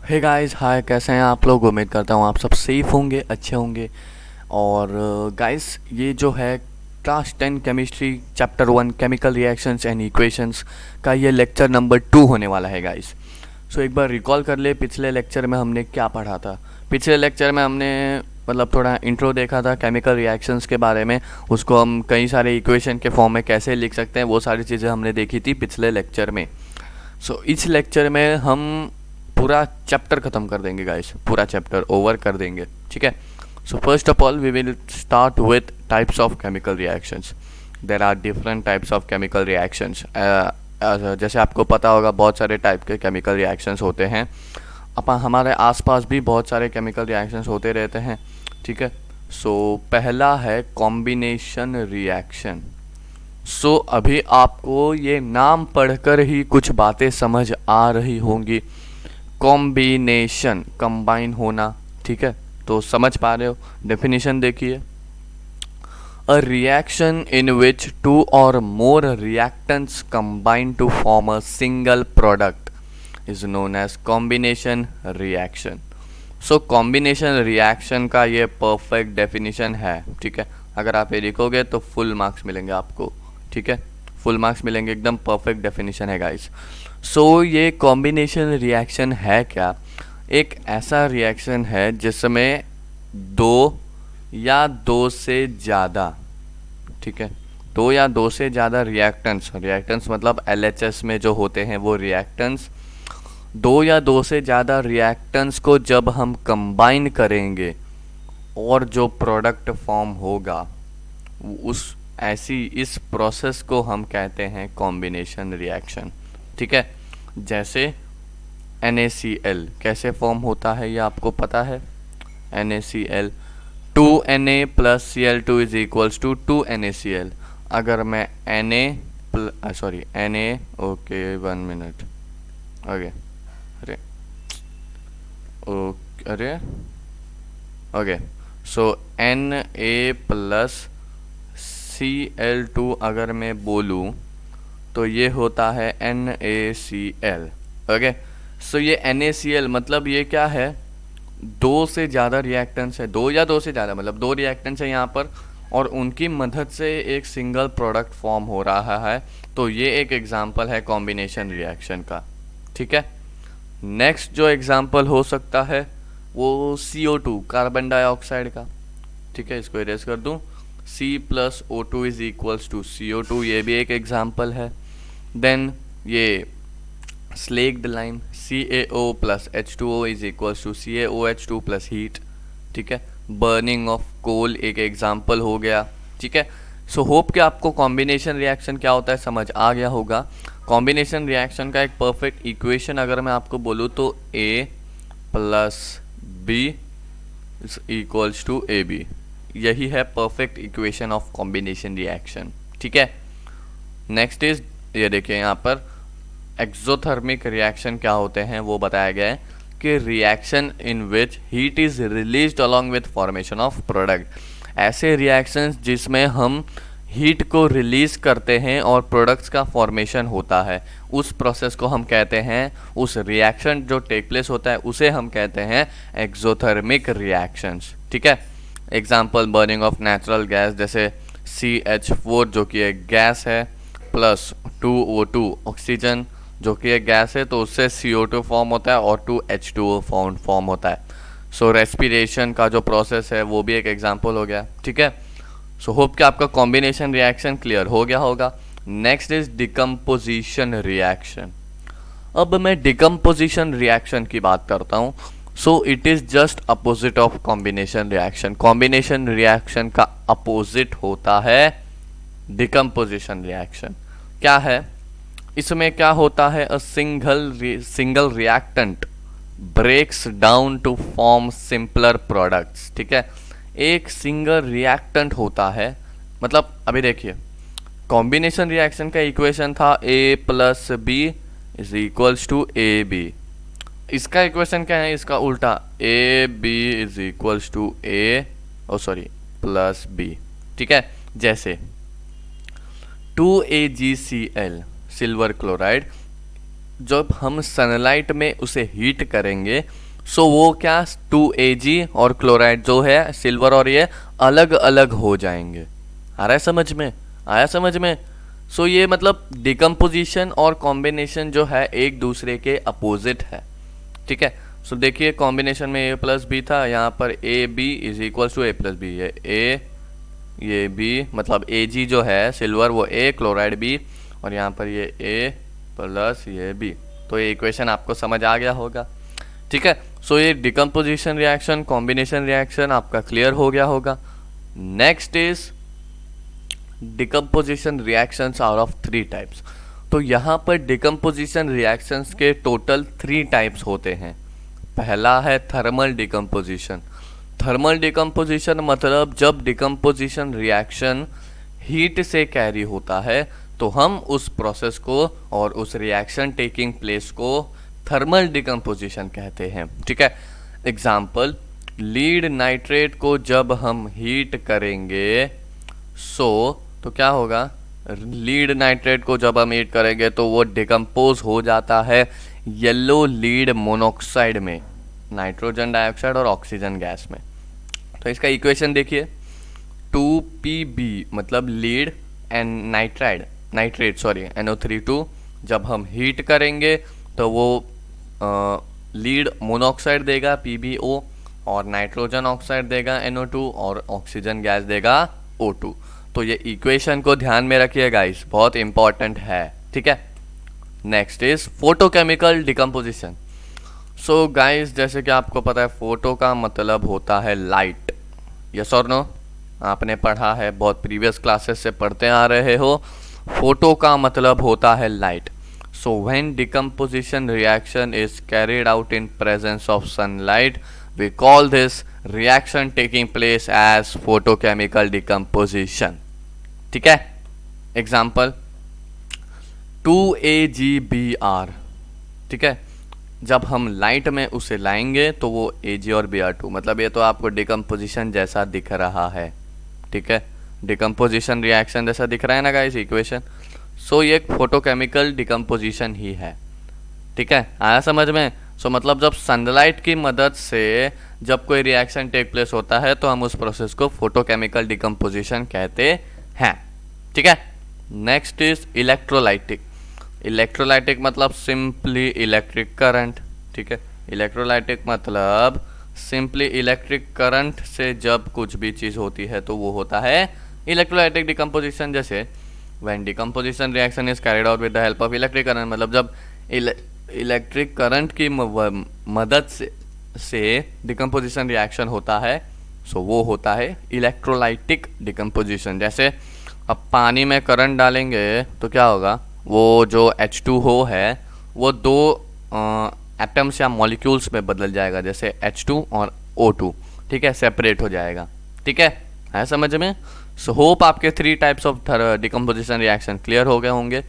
Hey guys, हाय, कैसे हैं आप लोग। उम्मीद करता हूँ आप सब सेफ होंगे, अच्छे होंगे। और गाइस, ये जो है class 10 chemistry chapter 1 chemical reactions and equations का ये लेक्चर नंबर 2 होने वाला है गाइस। सो एक बार रिकॉल कर ले, पिछले लेक्चर में हमने क्या पढ़ा था। पिछले लेक्चर में हमने मतलब थोड़ा इंट्रो देखा था केमिकल रिएक्शंस के बारे में। उसको हम कई सारे इक्वेशन के फॉर्म में कैसे लिख सकते हैं, वो सारी चीज़ें हमने देखी थी पिछले लेक्चर में। सो इस लेक्चर में हम पूरा चैप्टर ख़त्म कर देंगे गाइस, पूरा चैप्टर ओवर कर देंगे, ठीक है। So first of all we will start with types of chemical reactions. There are different types of chemical reactions. जैसे आपको पता होगा बहुत सारे टाइप के केमिकल रिएक्शंस होते हैं। हमारे आसपास भी बहुत सारे केमिकल रिएक्शंस होते रहते हैं, ठीक है। सो पहला है कॉम्बिनेशन रिएक्शन। सो अभी आपको ये नाम पढ़कर ही कुछ बातें समझ आ रही होंगी। कॉम्बिनेशन, कंबाइन होना, ठीक है। तो समझ पा रहे हो। डेफिनेशन देखिए, a reaction in which two और more reactants combine to form a single product is known as combination reaction. So combination reaction का ये परफेक्ट डेफिनेशन है, ठीक है। अगर आप ये लिखोगे तो फुल मार्क्स मिलेंगे आपको, ठीक है। फुल मार्क्स मिलेंगे, एकदम परफेक्ट डेफिनेशन है गाइस। सो ये कॉम्बिनेशन रिएक्शन है क्या? एक ऐसा रिएक्शन है जिसमें दो या दो से ज़्यादा, ठीक है, दो या दो से ज़्यादा रिएक्टेंट्स मतलब एलएचएस में जो होते हैं वो रिएक्टेंट्स, दो या दो से ज़्यादा रिएक्टेंट्स को जब हम कंबाइन करेंगे और जो प्रोडक्ट फॉर्म होगा उस ऐसी इस प्रोसेस को हम कहते हैं कॉम्बिनेशन रिएक्शन, ठीक है। जैसे NaCl कैसे फॉर्म होता है ये आपको पता है। NaCl 2Na plus Cl2 is equals to 2NaCl। अगर मैं Na, ओके 1 मिनट, ओके, अरे ओके, अरे okay, so Na plus Cl2 अगर मैं बोलूँ तो ये होता है NaCl, ओके। सो ये NaCl मतलब ये क्या है, दो से ज़्यादा रिएक्टेंट्स है, दो या दो से ज़्यादा मतलब दो रिएक्टेंट्स है यहाँ पर, और उनकी मदद से एक सिंगल प्रोडक्ट फॉर्म हो रहा है। तो ये एक एग्जांपल है कॉम्बिनेशन रिएक्शन का, ठीक है। नेक्स्ट जो एग्जांपल हो सकता है वो CO2 कार्बन डाइऑक्साइड का, ठीक है। इसको इरेज कर दूँ, C plus O2 is equals to CO2, ये भी एक एग्जांपल है। देन ये slaked lime CaO plus H2O is equals to CaOH2 plus heat, ठीक है। बर्निंग ऑफ कोल एक एग्जांपल हो गया, ठीक है। सो होप कि आपको कॉम्बिनेशन रिएक्शन क्या होता है समझ आ गया होगा। कॉम्बिनेशन रिएक्शन का एक परफेक्ट इक्वेशन अगर मैं आपको बोलूँ तो A plus B is equals to AB, यही है perfect equation of combination reaction, ठीक है। नेक्स्ट इज, ये देखिए यहाँ पर एक्सोथर्मिक रिएक्शन क्या होते हैं वो बताया गया है कि reaction in which heat is released along with formation of product. ऐसे रिएक्शंस जिसमें हम हीट को रिलीज करते हैं और प्रोडक्ट्स का फॉर्मेशन होता है, उस प्रोसेस को हम कहते हैं, उस रिएक्शन जो टेक प्लेस होता है उसे हम कहते हैं एक्सोथर्मिक रिएक्शंस, ठीक है। Example burning of natural gas, जैसे CH4 जो कि एक गैस है प्लस 2O2 ऑक्सीजन जो कि एक गैस है, तो उससे CO2 फॉर्म होता है और 2H2O फॉर्म होता है। सो रेस्पिरेशन का जो प्रोसेस है वो भी एक एग्जांपल हो गया, ठीक है। सो होप कि आपका कॉम्बिनेशन रिएक्शन क्लियर हो गया होगा। Next is decomposition reaction. अब मैं डिकम्पोजिशन रिएक्शन की बात करता हूँ। So it is just opposite of combination reaction. Combination reaction का अपोजिट होता है डिकम्पोजिशन रिएक्शन। क्या है इसमें, क्या होता है, a single reactant breaks down to form simpler products, ठीक है। एक सिंगल रिएक्टेंट होता है, मतलब अभी देखिए कॉम्बिनेशन रिएक्शन का इक्वेशन था A plus B is equals to AB। इसका इक्वेशन क्या है, इसका उल्टा, AB is equals to A plus B, ठीक है। जैसे 2AgCl सिल्वर क्लोराइड जब हम सनलाइट में उसे हीट करेंगे सो वो क्या 2Ag और क्लोराइड जो है सिल्वर और ये अलग अलग हो जाएंगे। आ रहा है समझ में? आया समझ में? सो ये मतलब डिकम्पोजिशन और कॉम्बिनेशन जो है एक दूसरे के अपोजिट है। ठीक है, सो देखिए कॉम्बिनेशन में a प्लस बी था, यहाँ पर A B is equal to A plus B है। ये बी मतलब Ag जो है सिल्वर वो a, क्लोराइड b, और यहाँ पर ये a प्लस ये b। तो ये इक्वेशन आपको समझ आ गया होगा। ठीक है, सो ये डिकम्पोजिशन रिएक्शन, कॉम्बिनेशन रिएक्शन आपका क्लियर हो गया होगा। Next is decomposition reactions are of 3 types. तो यहाँ पर डिकम्पोजिशन रिएक्शंस के टोटल 3 टाइप्स होते हैं। पहला है थर्मल डिकम्पोजिशन। थर्मल डिकम्पोजिशन मतलब जब डिकम्पोजिशन रिएक्शन हीट से कैरी होता है तो हम उस प्रोसेस को और उस रिएक्शन टेकिंग प्लेस को थर्मल डिकम्पोजिशन कहते हैं। ठीक है, एग्जाम्पल लीड नाइट्रेट को जब हम हीट करेंगे तो क्या होगा, लीड नाइट्रेट को जब हम हीट करेंगे तो वो डिकम्पोज हो जाता है येलो लीड मोनोक्साइड में, नाइट्रोजन डाइऑक्साइड और ऑक्सीजन गैस में। तो इसका इक्वेशन देखिए 2Pb मतलब लीड एंड नाइट्रेट NO3 जब हम हीट करेंगे तो वो लीड मोनोऑक्साइड देगा PbO और नाइट्रोजन ऑक्साइड देगा NO2 और ऑक्सीजन गैस देगा O2। तो ये इक्वेशन को ध्यान में रखिए गाइस, बहुत इंपॉर्टेंट है। ठीक है, next is photochemical decomposition. So guys जैसे कि आपको पता है फोटो का मतलब होता है लाइट। यस और नो? आपने पढ़ा है, बहुत प्रीवियस क्लासेस से पढ़ते आ रहे हो। फोटो का मतलब होता है light. So when decomposition reaction is carried out in presence of sunlight we call this reaction taking place as photochemical decomposition. ठीक है, एग्जाम्पल 2AgBr। ठीक है, जब हम लाइट में उसे लाएंगे तो वो Ag और Br2 मतलब ये तो आपको डिकम्पोजिशन जैसा दिख रहा है। ठीक है, डिकम्पोजिशन रिएक्शन जैसा दिख रहा है ना गाइस इक्वेशन। सो ये फोटोकेमिकल डिकम्पोजिशन ही है। ठीक है, आया समझ में? सो मतलब जब सनलाइट की मदद से जब कोई रिएक्शन टेक प्लेस होता है तो हम उस प्रोसेस को फोटोकेमिकल डिकम्पोजिशन कहते हैं। ठीक है, नेक्स्ट इज इलेक्ट्रोलाइटिक। इलेक्ट्रोलाइटिक मतलब सिंपली इलेक्ट्रिक करंट। ठीक है, इलेक्ट्रोलाइटिक मतलब सिंपली इलेक्ट्रिक करंट से जब कुछ भी चीज़ होती है तो वो होता है इलेक्ट्रोलाइटिक डिकम्पोजिशन। जैसे when decomposition reaction is carried out with the help of electric current मतलब जब इलेक्ट्रिक करंट की मदद से डिकम्पोजिशन रिएक्शन होता है सो वो होता है इलेक्ट्रोलाइटिक डिकम्पोजिशन। जैसे अब पानी में करंट डालेंगे तो क्या होगा, वो जो H2O है वो 2 एटम्स या मॉलिक्यूल्स में बदल जाएगा, जैसे H2 और O2। ठीक है, सेपरेट हो जाएगा। ठीक है समझ में? सो होप आपके 3 types of decomposition reaction clear हो गए होंगे।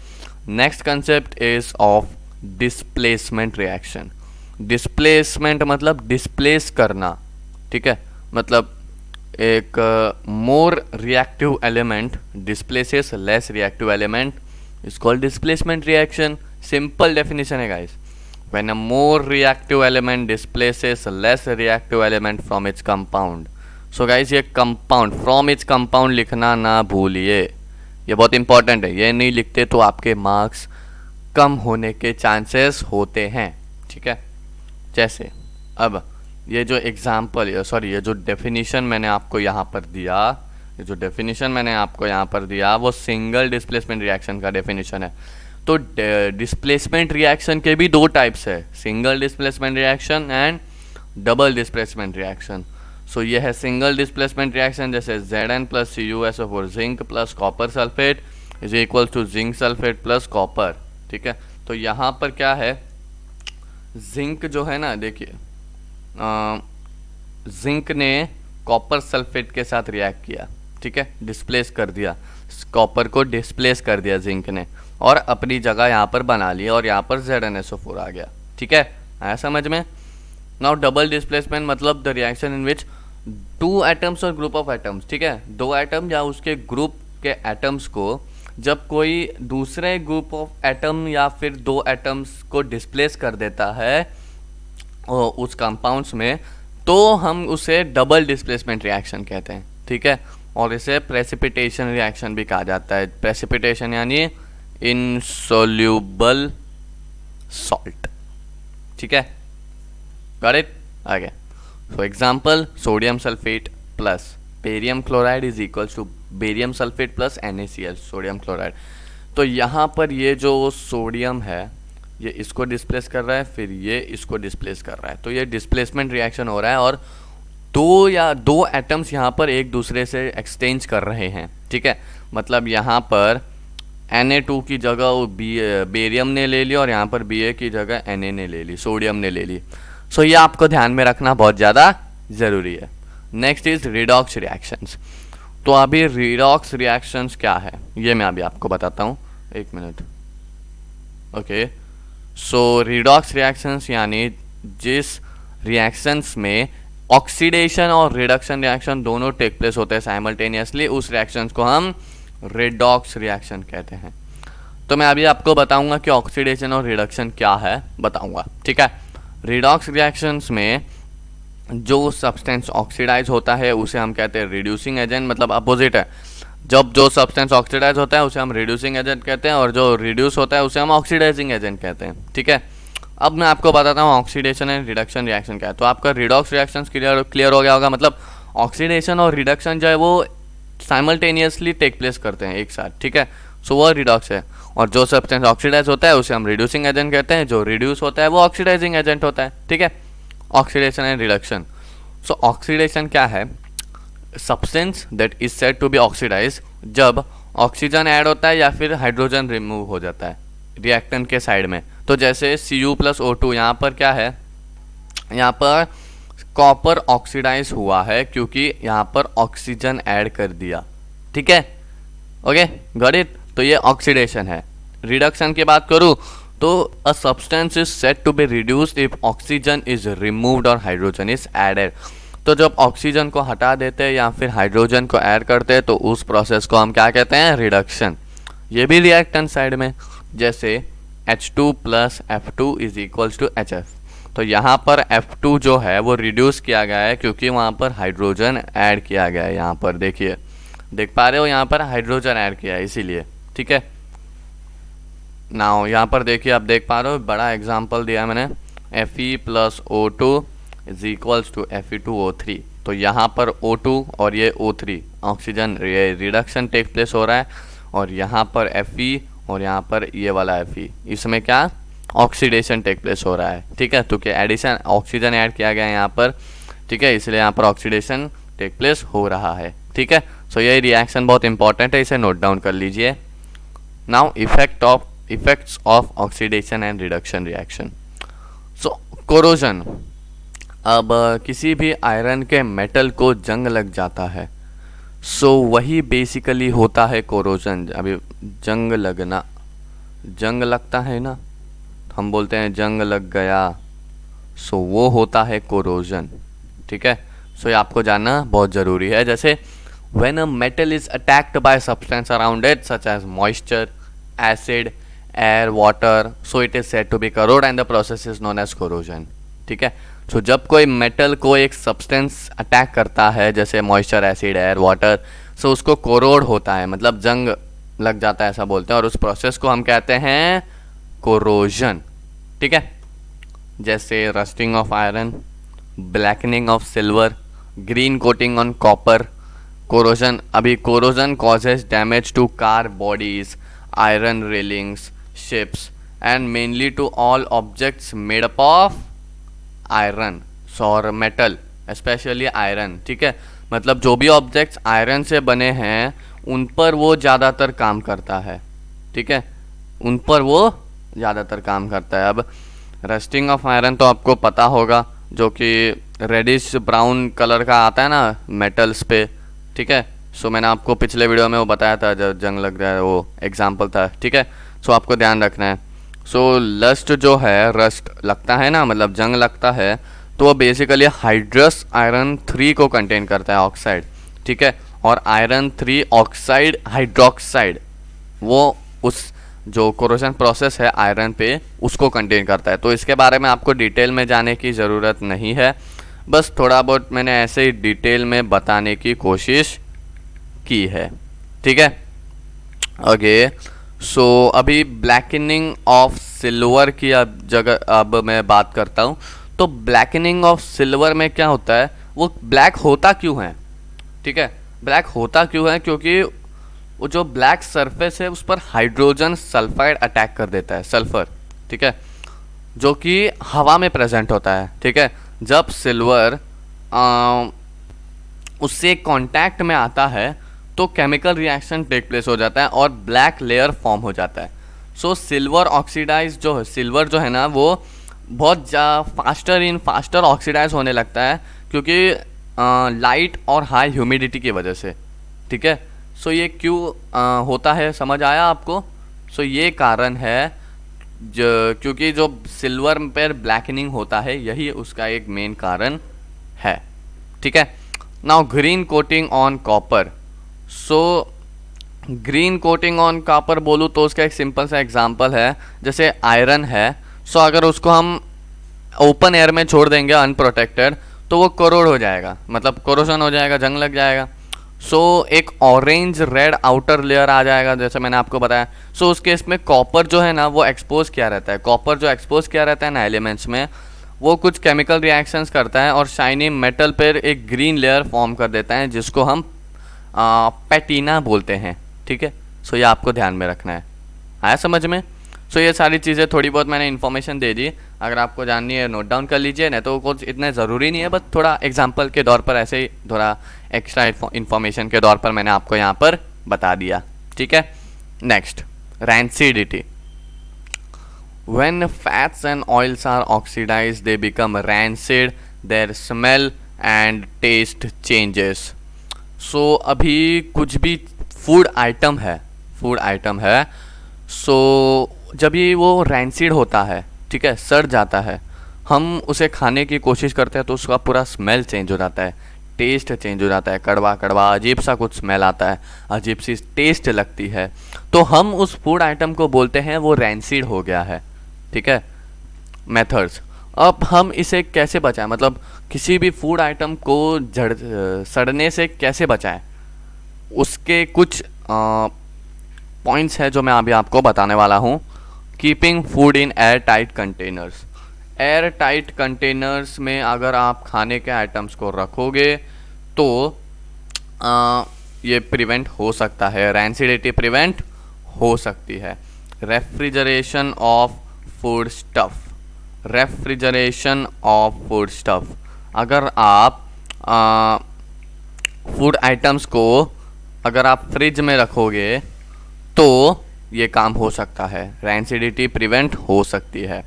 Next concept is of displacement reaction. Displacement मतलब डिस्प्लेस करना। ठीक है, मतलब एक more reactive element displaces less reactive element is called displacement reaction. Simple definition है guys, when a more reactive element displaces less reactive element from its compound. So guys ये compound from its compound लिखना ना भूलिए, ये बहुत important है। ये नहीं लिखते तो आपके मार्क्स कम होने के चांसेस होते हैं। ठीक है, जैसे अब ये जो एग्जाम्पल ये जो डेफिनेशन मैंने आपको यहाँ पर दिया, ये जो डेफिनेशन मैंने आपको यहाँ पर दिया वो सिंगल डिस्प्लेसमेंट रिएक्शन का डेफिनेशन है। तो डिस्प्लेसमेंट रिएक्शन के भी 2 टाइप्स है, single displacement reaction and double displacement reaction. So ये है सिंगल डिस्प्लेसमेंट रिएक्शन, जैसे Zn plus CuSO4 zinc plus copper sulphate is equal to zinc sulphate plus copper. ठीक है, तो यहाँ पर क्या है, जिंक जो है ना, देखिए जिंक ने कॉपर सल्फेट के साथ रिएक्ट किया। ठीक है, डिस्प्लेस कर दिया, कॉपर को डिस्प्लेस कर दिया जिंक ने और अपनी जगह यहाँ पर बना लिया और यहाँ पर ZnSO4 आ गया। ठीक है, आया समझ में? नाउ डबल डिस्प्लेसमेंट मतलब the reaction in which 2 atoms और ग्रुप ऑफ एटम्स, ठीक है, 2 एटम या उसके ग्रुप के एटम्स को जब कोई दूसरे ग्रुप ऑफ एटम या फिर दो एटम्स को डिस्प्लेस कर देता है उस कंपाउंड्स में, तो हम उसे डबल डिस्प्लेसमेंट रिएक्शन कहते हैं, ठीक है। और इसे प्रेसिपिटेशन रिएक्शन भी कहा जाता है। प्रेसिपिटेशन यानी इनसोल्यूबल सॉल्ट, ठीक है, गॉट इट। आगे so example, sodium sulphate plus barium chloride is equals to barium sulphate plus NaCl, sodium chloride. तो यहाँ पर ये जो सोडियम है ये इसको डिस्प्लेस कर रहा है, फिर ये इसको डिस्प्लेस कर रहा है, तो ये डिस्प्लेसमेंट रिएक्शन हो रहा है और दो एटम्स यहाँ पर एक दूसरे से एक्सचेंज कर रहे हैं, ठीक है। मतलब यहाँ पर Na2 की जगह वो बेरियम ने ले ली और यहाँ पर Ba की जगह Na ने ले ली, सोडियम ने ले ली। सो ये आपको ध्यान में रखना बहुत ज़्यादा ज़रूरी है। Next is redox reactions. तो अभी रिडॉक्स रिएक्शंस क्या है ये मैं अभी आपको बताता हूँ, एक मिनट। ओके, सो रिडॉक्स रिएक्शंस यानी जिस रिएक्शंस में ऑक्सीडेशन और रिडक्शन रिएक्शन दोनों टेक प्लेस होते हैं साइमल्टेनियसली, उस रिएक्शंस को हम रिडॉक्स रिएक्शन कहते हैं। तो मैं अभी आपको बताऊंगा कि ऑक्सीडेशन और रिडक्शन क्या है, बताऊंगा, ठीक है। रिडॉक्स रिएक्शंस में जो सब्सटेंस ऑक्सीडाइज होता है उसे हम कहते हैं रिड्यूसिंग एजेंट, मतलब अपोजिट है। जब जो सब्सटेंस ऑक्सीडाइज होता है उसे हम रिड्यूसिंग एजेंट कहते हैं और जो रिड्यूस होता है उसे हम ऑक्सीडाइजिंग एजेंट कहते हैं, ठीक है। अब मैं आपको बताता हूँ ऑक्सीडेशन एंड रिडक्शन रिएक्शन क्या है। तो आपका रिडॉक्स रिएक्शन क्लियर हो गया होगा, मतलब ऑक्सीडेशन और रिडक्शन जो है वो साइमल्टेनियसली टेक प्लेस करते हैं एक साथ, ठीक है। सो वो रिडॉक्स है। और जो सब्सटेंस ऑक्सीडाइज होता है उसे हम रिड्यूसिंग एजेंट कहते हैं, जो रिड्यूस होता है वो ऑक्सीडाइजिंग एजेंट होता है, ठीक है। Oxidation and reduction. So oxidation क्या है? Substance that is said to be oxidise जब ऑक्सीजन ऐड होता है या फिर हाइड्रोजन रिमूव हो जाता है रिएक्टेंट के साइड में। तो जैसे Cu+O2, यहाँ पर क्या है, यहाँ पर कॉपर ऑक्सीडाइज हुआ है क्योंकि यहाँ पर ऑक्सीजन ऐड कर दिया, ठीक है। Okay, got it. तो ये ऑक्सीडेशन है। रिडक्शन की बात करूँ तो a substance is said to be reduced if oxygen is removed और हाइड्रोजन इज एडेड। तो जब ऑक्सीजन को हटा देते हैं या फिर हाइड्रोजन को ऐड करते हैं तो उस प्रोसेस को हम क्या कहते हैं? रिडक्शन। ये भी रिएक्टेंट साइड में, जैसे H2+F2 is equals to HF। तो यहाँ पर F2 जो है वो रिड्यूस किया गया है क्योंकि वहाँ पर हाइड्रोजन ऐड किया गया है। यहाँ पर देखिए, देख पा रहे हो, यहाँ पर हाइड्रोजन ऐड किया है इसीलिए, ठीक है। नाउ यहाँ पर देखिए, आप देख पा रहे हो, बड़ा एग्जाम्पल दिया मैंने, Fe+O2 is equals to Fe2O3। तो यहाँ पर O2 और ये O3 oxygen reduction take place हो रहा है और यहाँ पर Fe और यहाँ पर ये वाला Fe, इसमें क्या ऑक्सीडेशन टेक प्लेस हो रहा है, ठीक है। तो क्या एडिशन, ऑक्सीजन ऐड किया गया है यहाँ पर, ठीक है, इसलिए यहाँ पर ऑक्सीडेशन टेक प्लेस हो रहा है, ठीक है। सो ये रिएक्शन बहुत इंपॉर्टेंट है, इसे नोट डाउन कर लीजिए। Now effects of oxidation and reduction reaction. So corrosion, अब किसी भी आयरन के मेटल को जंग लग जाता है, सो वही बेसिकली होता है कोरोजन। अभी जंग लगना, जंग लगता है ना, हम बोलते हैं जंग लग गया, सो वो होता है कोरोजन, ठीक है। सो ये आपको जानना बहुत ज़रूरी है। जैसे when a metal is attacked by substance around it such as moisture, acid, air, water, so it is said to be corrode and the process is known as corrosion, ठीक है। सो जब कोई मेटल को एक सब्सटेंस अटैक करता है जैसे moisture, acid, air, water, सो उसको कोरोड होता है, मतलब जंग लग जाता है ऐसा बोलते हैं, और उस प्रोसेस को हम कहते हैं कोरोजन, ठीक है। जैसे rusting of iron, blackening of silver, green coating on copper. Corrosion, अभी corrosion causes damage to car bodies, iron railings, ships and mainly to all objects made up of iron और metal, specially iron, ठीक है। मतलब जो भी objects iron से बने हैं उन पर वो ज़्यादातर काम करता है, ठीक है, उन पर वो ज़्यादातर काम करता है। अब रस्टिंग ऑफ आयरन तो आपको पता होगा, जो कि रेडिश ब्राउन कलर का आता है ना मेटल्स पे, ठीक है। सो मैंने आपको पिछले वीडियो में वो बताया था जब जंग लग रहा है, वो एग्जाम्पल था, ठीक है। सो आपको ध्यान रखना है। सो लस्ट जो है, रस्ट लगता है ना, मतलब जंग लगता है, तो वो बेसिकली हाइड्रस आयरन 3 को कंटेन करता है, ऑक्साइड, ठीक है। और आयरन 3 ऑक्साइड हाइड्रोक्साइड वो उस जो कोरोजन प्रोसेस है आयरन पे उसको कंटेन करता है। तो इसके बारे में आपको डिटेल में जाने की ज़रूरत नहीं है, बस थोड़ा बहुत मैंने ऐसे ही डिटेल में बताने की कोशिश की है, ठीक है। ओके, सो अभी ब्लैकनिंग ऑफ सिल्वर की अब मैं बात करता हूँ। तो ब्लैकनिंग ऑफ सिल्वर में क्या होता है, वो ब्लैक होता क्यों है, ठीक है। ब्लैक होता क्यों है, क्योंकि वो जो ब्लैक सरफेस है उस पर हाइड्रोजन सल्फाइड अटैक कर देता है, सल्फर, ठीक है, जो कि हवा में प्रेजेंट होता है, ठीक है। जब सिल्वर उससे कांटेक्ट में आता है तो केमिकल रिएक्शन टेक प्लेस हो जाता है और ब्लैक लेयर फॉर्म हो जाता है। सो सिल्वर ऑक्सीडाइज जो है, सिल्वर जो है ना वो बहुत फास्टर ऑक्सीडाइज होने लगता है, क्योंकि लाइट और हाई ह्यूमिडिटी की वजह से, ठीक है। सो ये क्यों होता है, समझ आया आपको। सो ये कारण है क्योंकि जो सिल्वर पर ब्लैकनिंग होता है यही उसका एक मेन कारण है, ठीक है। Now green coating on copper. So green coating on copper बोलूँ तो उसका एक सिंपल सा एग्जांपल है, जैसे आयरन है। सो अगर उसको हम ओपन एयर में छोड़ देंगे अनप्रोटेक्टेड तो वो करोड़ हो जाएगा, मतलब कोरोजन हो जाएगा, जंग लग जाएगा। सो एक ऑरेंज रेड आउटर लेयर आ जाएगा, जैसे मैंने आपको बताया। सो उस केस में कॉपर जो है ना वो एक्सपोज किया रहता है, कॉपर जो एक्सपोज किया रहता है ना एलिमेंट्स में, वो कुछ केमिकल रिएक्शंस करता है और शाइनी मेटल पर एक ग्रीन लेयर फॉर्म कर देता है, जिसको हम पैटीना बोलते हैं, ठीक है। सो ये आपको ध्यान में रखना है, आया समझ में। सो ये सारी चीज़ें थोड़ी बहुत मैंने इन्फॉर्मेशन दे दी, अगर आपको जाननी है नोट डाउन कर लीजिए, नहीं तो कुछ इतने ज़रूरी नहीं है, बस थोड़ा एग्जांपल के तौर पर ऐसे ही थोड़ा एक्स्ट्रा इन्फॉर्मेशन के तौर पर मैंने आपको यहाँ पर बता दिया, ठीक है। Next, rancidity. When fats and oils are oxidized, they become rancid, their smell and taste changes. So अभी कुछ भी फूड आइटम है, सो जब ये वो रैंसिड होता है, ठीक है, सड़ जाता है, हम उसे खाने की कोशिश करते हैं तो उसका पूरा स्मेल चेंज हो जाता है, टेस्ट चेंज हो जाता है, कड़वा कड़वा अजीब सा कुछ स्मेल आता है, अजीब सी टेस्ट लगती है, तो हम उस फूड आइटम को बोलते हैं वो रैंसिड हो गया है, ठीक है। मेथड्स, अब हम इसे कैसे बचाएं, मतलब किसी भी फूड आइटम को सड़ने से कैसे बचाएं, उसके कुछ पॉइंट्स है जो मैं अभी आपको बताने वाला हूँ। Keeping food in air tight containers. Air tight containers में अगर आप खाने के आइटम्स को रखोगे तो ये प्रिवेंट हो सकता है, रैंसिडिटी प्रिवेंट हो सकती है। Refrigeration of food stuff, refrigeration of food stuff, अगर आप फूड आइटम्स को अगर आप फ्रिज में रखोगे तो ये काम हो सकता है, रैंसिडिटी प्रिवेंट हो सकती है,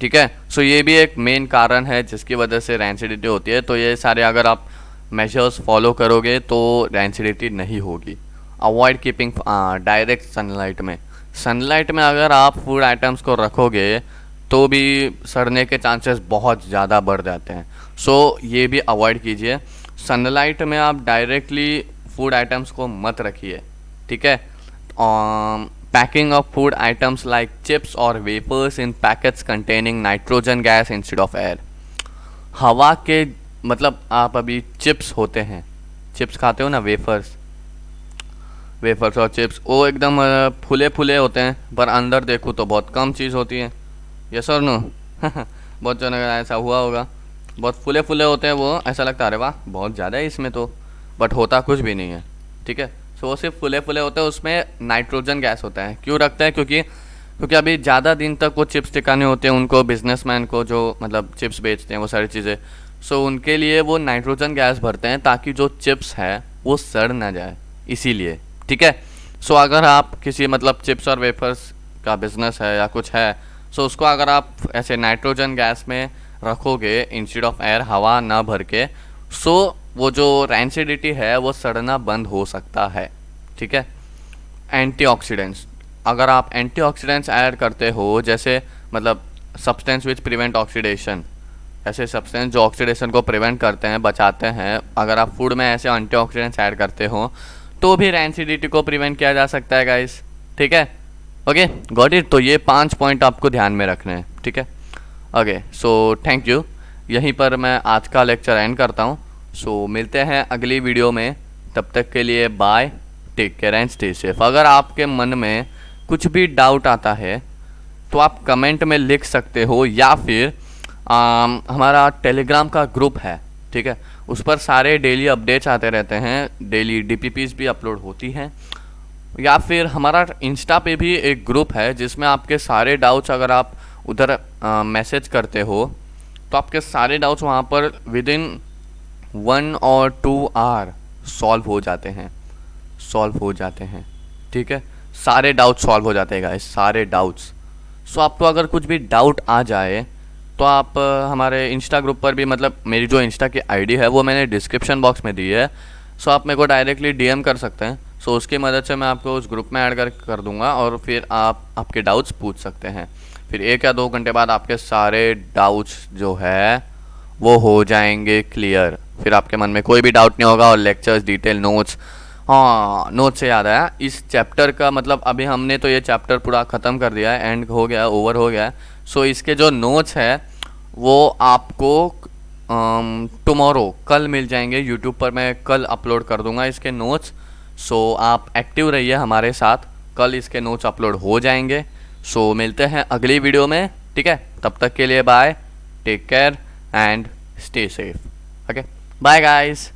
ठीक है। सो ये भी एक मेन कारण है जिसकी वजह से रैंसिडिटी होती है। तो ये सारे अगर आप मेजर्स फॉलो करोगे तो रैंसिडिटी नहीं होगी। अवॉइड कीपिंग डायरेक्ट सनलाइट में, सनलाइट में अगर आप फूड आइटम्स को रखोगे तो भी सड़ने के चांसेस बहुत ज़्यादा बढ़ जाते हैं। सो ये भी अवॉइड कीजिए, सनलाइट में आप डायरेक्टली फूड आइटम्स को मत रखिए, ठीक है। Packing of food items like chips और wafers in packets containing nitrogen gas instead of air. हवा के मतलब आप अभी चिप्स होते हैं, चिप्स खाते हो ना, वेफर्स और चिप्स, वो एकदम फूले फूले होते हैं, पर अंदर देखो तो बहुत कम चीज़ होती है, यस और नो। बहुत जन ऐसा हुआ होगा, बहुत फूले फूले होते हैं वो, ऐसा लगता है अरे वाह बहुत ज़्यादा है इसमें तो, बट होता कुछ भी नहीं है, ठीक है। सो वो सिर्फ फूले फूले होते हैं, उसमें नाइट्रोजन गैस होता है। क्यों रखते हैं, क्योंकि अभी ज़्यादा दिन तक वो चिप्स टिकाने होते हैं उनको, बिजनेसमैन को जो मतलब चिप्स बेचते हैं वो सारी चीज़ें, सो उनके लिए वो नाइट्रोजन गैस भरते हैं ताकि जो चिप्स है वो सड़ ना जाए, इसीलिए, ठीक है। सो अगर आप किसी मतलब चिप्स और वेफर्स का बिजनेस है या कुछ है, सो उसको अगर आप ऐसे नाइट्रोजन गैस में रखोगे इंस्टेड ऑफ एयर, हवा ना भर के, सो वो जो रैंसिडिटी है वो सड़ना बंद हो सकता है, ठीक है। एंटीऑक्सीडेंट्स, अगर आप एंटीऑक्सीडेंट्स ऐड करते हो, जैसे मतलब सब्सटेंस विच प्रिवेंट ऑक्सीडेशन, ऐसे सब्सटेंस जो ऑक्सीडेशन को प्रिवेंट करते हैं, बचाते हैं, अगर आप फूड में ऐसे एंटीऑक्सीडेंट्स ऐड करते हो तो भी रैंसिडिटी को प्रिवेंट किया जा सकता है गाइस, ठीक है, ओके गॉट इट। तो ये 5 पॉइंट आपको ध्यान में रखने हैं, ठीक है। ओके सो थैंक यू, यहीं पर मैं आज का लेक्चर एंड करता हूँ। सो मिलते हैं अगली वीडियो में, तब तक के लिए bye, take care and stay safe. अगर आपके मन में कुछ भी डाउट आता है तो आप कमेंट में लिख सकते हो, या फिर हमारा टेलीग्राम का ग्रुप है, ठीक है, उस पर सारे डेली अपडेट्स आते रहते हैं, डेली डीपीपीज भी अपलोड होती हैं। या फिर हमारा इंस्टा पे भी एक ग्रुप है जिसमें आपके सारे डाउट्स, अगर आप उधर मैसेज करते हो तो आपके सारे डाउट्स वहाँ पर विद इन 1 और 2 आवर सॉल्व हो जाते हैं, ठीक है। सारे डाउट्स सॉल्व हो जाते हैं गाइस, सारे डाउट्स। सो आपको अगर कुछ भी डाउट आ जाए तो आप हमारे इंस्टा ग्रुप पर भी, मतलब मेरी जो इंस्टा की आईडी है वो मैंने डिस्क्रिप्शन बॉक्स में दी है, सो आप मेरे को डायरेक्टली डीएम कर सकते हैं। सो उसकी मदद से मैं आपको उस ग्रुप में ऐड कर दूंगा और फिर आप आपके डाउट्स पूछ सकते हैं। फिर 1 या 2 घंटे बाद आपके सारे डाउट्स जो है वो हो जाएंगे क्लियर। फिर आपके मन में कोई भी डाउट नहीं होगा, और लेक्चर्स, डिटेल, नोट्स। हाँ, नोट्स से याद आया, इस चैप्टर का मतलब अभी हमने तो ये चैप्टर पूरा ख़त्म कर दिया है, एंड हो गया, ओवर हो गया है। सो इसके जो नोट्स है वो आपको टुमारो, कल मिल जाएंगे। यूट्यूब पर मैं कल अपलोड कर दूंगा इसके नोट्स। सो आप एक्टिव रहिए हमारे साथ, कल इसके नोट्स अपलोड हो जाएंगे। सो मिलते हैं अगली वीडियो में, ठीक है। तब तक के लिए bye, take care and stay safe. Okay, bye guys.